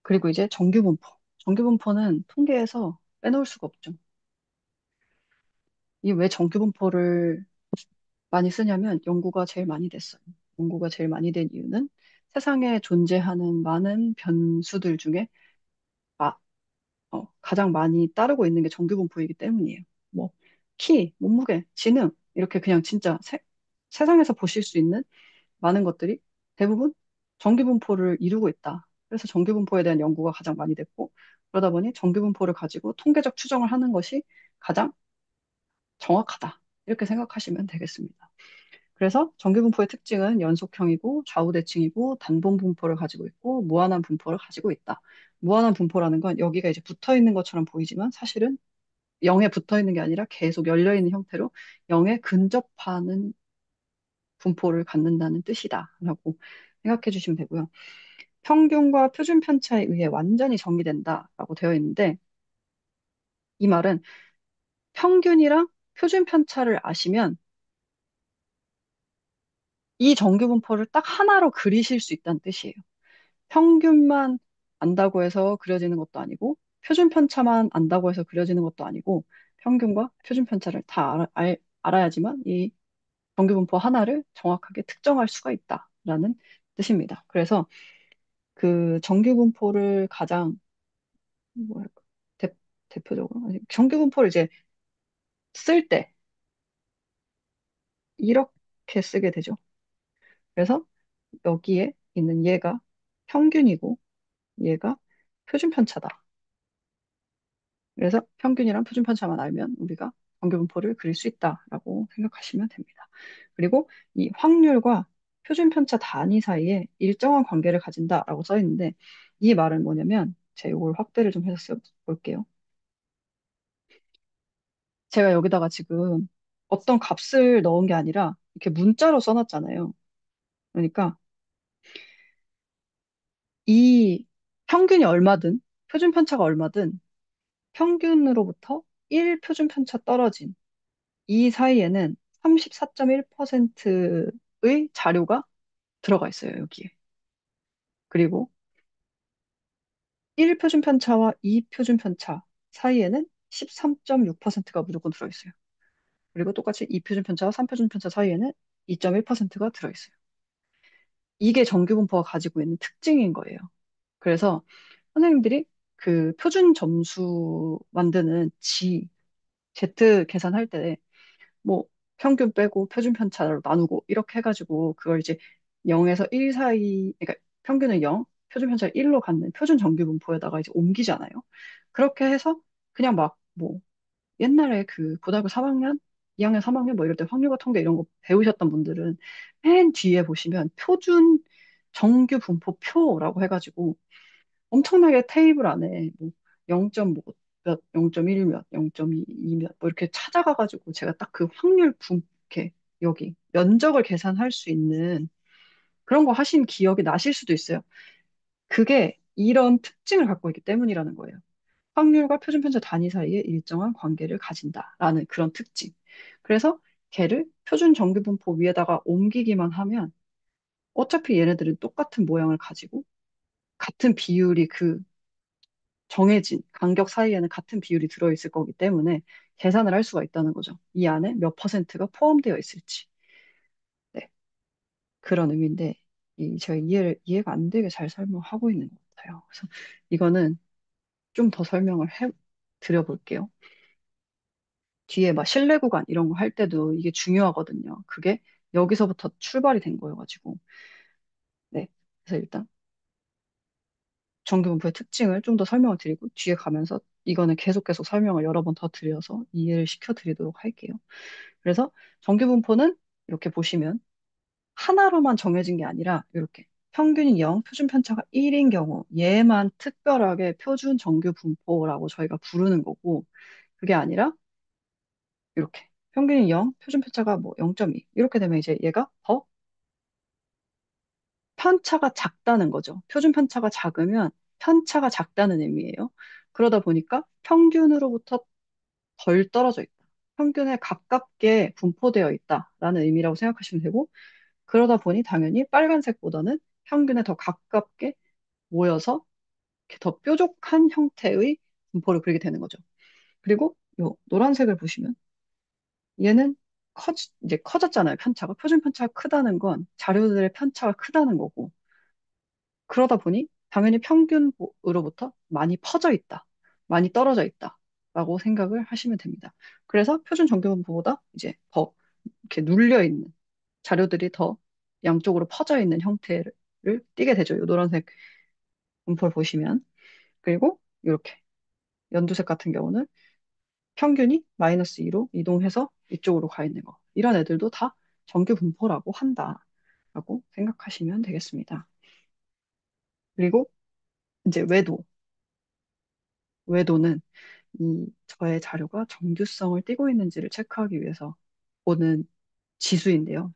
그리고 이제 정규분포. 정규분포는 통계에서 빼놓을 수가 없죠. 이 왜 정규분포를 많이 쓰냐면 연구가 제일 많이 됐어요. 연구가 제일 많이 된 이유는 세상에 존재하는 많은 변수들 중에 마- 가장 많이 따르고 있는 게 정규분포이기 때문이에요. 뭐, 키, 몸무게, 지능, 이렇게 그냥 진짜 세상에서 보실 수 있는 많은 것들이 대부분 정규분포를 이루고 있다. 그래서 정규분포에 대한 연구가 가장 많이 됐고, 그러다 보니 정규분포를 가지고 통계적 추정을 하는 것이 가장 정확하다. 이렇게 생각하시면 되겠습니다. 그래서 정규분포의 특징은 연속형이고 좌우대칭이고 단본 분포를 가지고 있고 무한한 분포를 가지고 있다. 무한한 분포라는 건 여기가 이제 붙어 있는 것처럼 보이지만 사실은 0에 붙어 있는 게 아니라 계속 열려 있는 형태로 0에 근접하는 분포를 갖는다는 뜻이다라고 생각해 주시면 되고요. 평균과 표준 편차에 의해 완전히 정의된다라고 되어 있는데 이 말은 평균이랑 표준 편차를 아시면 이 정규 분포를 딱 하나로 그리실 수 있다는 뜻이에요. 평균만 안다고 해서 그려지는 것도 아니고 표준 편차만 안다고 해서 그려지는 것도 아니고 평균과 표준 편차를 다 알아야지만 이 정규 분포 하나를 정확하게 특정할 수가 있다라는 뜻입니다. 그래서 그 정규 분포를 가장 뭐랄까 대, 대표적으로 아니, 정규 분포를 이제 쓸 때 이렇게 쓰게 되죠. 그래서 여기에 있는 얘가 평균이고 얘가 표준 편차다. 그래서 평균이랑 표준 편차만 알면 우리가 정규 분포를 그릴 수 있다라고 생각하시면 됩니다. 그리고 이 확률과 표준 편차 단위 사이에 일정한 관계를 가진다라고 써 있는데 이 말은 뭐냐면 제가 이걸 확대를 좀 해서 볼게요. 제가 여기다가 지금 어떤 값을 넣은 게 아니라 이렇게 문자로 써놨잖아요. 그러니까 이 평균이 얼마든 표준 편차가 얼마든 평균으로부터 1 표준 편차 떨어진 이 사이에는 34.1%의 자료가 들어가 있어요, 여기에. 그리고 1 표준 편차와 2 표준 편차 사이에는 13.6%가 무조건 들어있어요. 그리고 똑같이 2 표준 편차와 3 표준 편차 사이에는 2.1%가 들어있어요. 이게 정규분포가 가지고 있는 특징인 거예요. 그래서 선생님들이 그 표준 점수 만드는 Z 계산할 때 뭐 평균 빼고 표준 편차로 나누고 이렇게 해가지고 그걸 이제 0에서 1 사이, 그러니까 평균은 0, 표준 편차를 1로 갖는 표준 정규 분포에다가 이제 옮기잖아요. 그렇게 해서 그냥 막 뭐 옛날에 그 고등학교 3학년, 2학년, 3학년 뭐 이럴 때 확률과 통계 이런 거 배우셨던 분들은 맨 뒤에 보시면 표준 정규 분포표라고 해가지고 엄청나게 테이블 안에 뭐 0. 뭐 몇, 0.1 몇, 0.2 몇, 뭐 이렇게 찾아가가지고 제가 딱 그 확률 이렇게 여기 면적을 계산할 수 있는 그런 거 하신 기억이 나실 수도 있어요. 그게 이런 특징을 갖고 있기 때문이라는 거예요. 확률과 표준 편차 단위 사이에 일정한 관계를 가진다라는 그런 특징. 그래서 걔를 표준 정규 분포 위에다가 옮기기만 하면 어차피 얘네들은 똑같은 모양을 가지고 같은 비율이 그 정해진 간격 사이에는 같은 비율이 들어있을 거기 때문에 계산을 할 수가 있다는 거죠. 이 안에 몇 퍼센트가 포함되어 있을지. 네, 그런 의미인데, 제가 이해가 안 되게 잘 설명하고 있는 것 같아요. 그래서 이거는 좀 더 설명을 드려볼게요. 뒤에 막 실내 구간 이런 거 할 때도 이게 중요하거든요. 그게 여기서부터 출발이 된 거여가지고. 네. 그래서 일단 정규분포의 특징을 좀 더 설명을 드리고 뒤에 가면서 이거는 계속 설명을 여러 번 더 드려서 이해를 시켜드리도록 할게요. 그래서 정규분포는 이렇게 보시면 하나로만 정해진 게 아니라 이렇게 평균이 0, 표준 편차가 1인 경우 얘만 특별하게 표준 정규 분포라고 저희가 부르는 거고 그게 아니라 이렇게 평균이 0, 표준 편차가 뭐 0.2 이렇게 되면 이제 얘가 더 편차가 작다는 거죠. 표준 편차가 작으면 편차가 작다는 의미예요. 그러다 보니까 평균으로부터 덜 떨어져 있다. 평균에 가깝게 분포되어 있다라는 의미라고 생각하시면 되고 그러다 보니 당연히 빨간색보다는 평균에 더 가깝게 모여서 이렇게 더 뾰족한 형태의 분포를 그리게 되는 거죠. 그리고 요 노란색을 보시면 얘는 이제 커졌잖아요. 편차가. 표준 편차가 크다는 건 자료들의 편차가 크다는 거고. 그러다 보니 당연히 평균으로부터 많이 퍼져 있다. 많이 떨어져 있다. 라고 생각을 하시면 됩니다. 그래서 표준 정규분포보다 이제 더 이렇게 눌려 있는 자료들이 더 양쪽으로 퍼져 있는 형태를 띠게 되죠. 이 노란색 분포를 보시면. 그리고 이렇게 연두색 같은 경우는 평균이 마이너스 2로 이동해서 이쪽으로 가 있는 거. 이런 애들도 다 정규 분포라고 한다라고 생각하시면 되겠습니다. 그리고 이제 외도는 이 저의 자료가 정규성을 띠고 있는지를 체크하기 위해서 보는 지수인데요.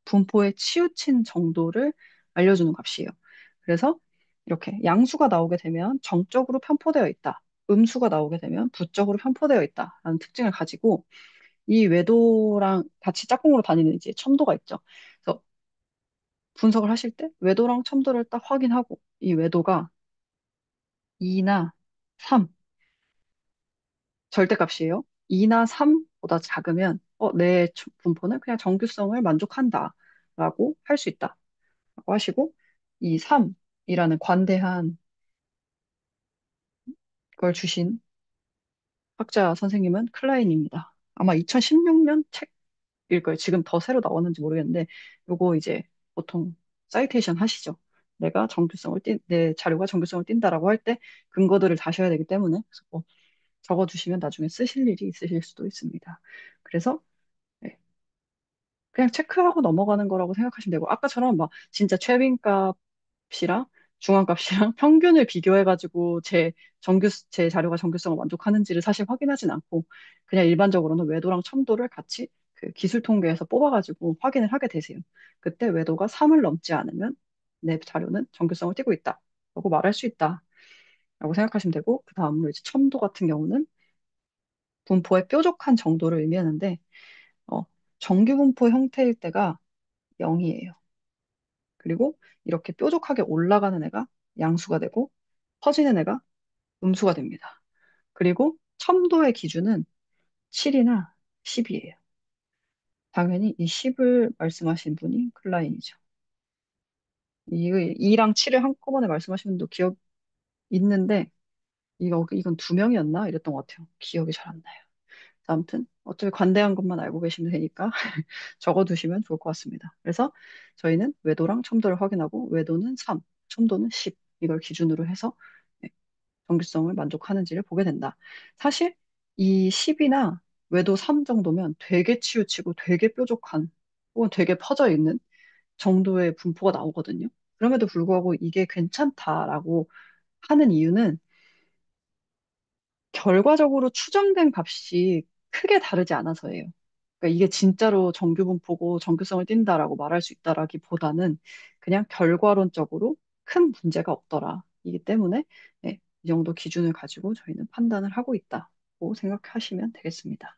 분포에 치우친 정도를 알려주는 값이에요. 그래서 이렇게 양수가 나오게 되면 정적으로 편포되어 있다. 음수가 나오게 되면 부적으로 편포되어 있다라는 특징을 가지고 이 외도랑 같이 짝꿍으로 다니는 이제 첨도가 있죠. 그래서 분석을 하실 때 외도랑 첨도를 딱 확인하고 이 외도가 2나 3 절대값이에요. 2나 3보다 작으면 내 분포는 그냥 정규성을 만족한다라고 할 수 있다라고 하시고 이 3이라는 관대한 걸 주신 학자 선생님은 클라인입니다. 아마 2016년 책일 거예요. 지금 더 새로 나왔는지 모르겠는데 요거 이제 보통 사이테이션 하시죠. 내 자료가 정규성을 띈다라고 할 때 근거들을 다셔야 되기 때문에 그래서 뭐 적어두시면 나중에 쓰실 일이 있으실 수도 있습니다. 그래서 네, 그냥 체크하고 넘어가는 거라고 생각하시면 되고, 아까처럼 막 진짜 최빈값이랑 중앙값이랑 평균을 비교해가지고 제 자료가 정규성을 만족하는지를 사실 확인하진 않고, 그냥 일반적으로는 외도랑 첨도를 같이 그 기술 통계에서 뽑아가지고 확인을 하게 되세요. 그때 외도가 3을 넘지 않으면 내 자료는 정규성을 띠고 있다. 라고 말할 수 있다. 라고 생각하시면 되고, 그 다음으로 이제 첨도 같은 경우는 분포의 뾰족한 정도를 의미하는데, 어, 정규 분포 형태일 때가 0이에요. 그리고 이렇게 뾰족하게 올라가는 애가 양수가 되고 퍼지는 애가 음수가 됩니다. 그리고 첨도의 기준은 7이나 10이에요. 당연히 이 10을 말씀하신 분이 클라인이죠. 이 2랑 7을 한꺼번에 말씀하신 분도 기억 있는데 이건 두 명이었나? 이랬던 것 같아요. 기억이 잘 안 나요. 아무튼 어차피 관대한 것만 알고 계시면 되니까 적어두시면 좋을 것 같습니다. 그래서 저희는 외도랑 첨도를 확인하고 외도는 3, 첨도는 10 이걸 기준으로 해서 네, 정규성을 만족하는지를 보게 된다. 사실 이 10이나 외도 3 정도면 되게 치우치고 되게 뾰족한 혹은 되게 퍼져 있는 정도의 분포가 나오거든요. 그럼에도 불구하고 이게 괜찮다라고 하는 이유는 결과적으로 추정된 값이 크게 다르지 않아서예요. 그러니까 이게 진짜로 정규 분포고 정규성을 띈다라고 말할 수 있다라기보다는 그냥 결과론적으로 큰 문제가 없더라. 이기 때문에 네, 이 정도 기준을 가지고 저희는 판단을 하고 있다고 생각하시면 되겠습니다.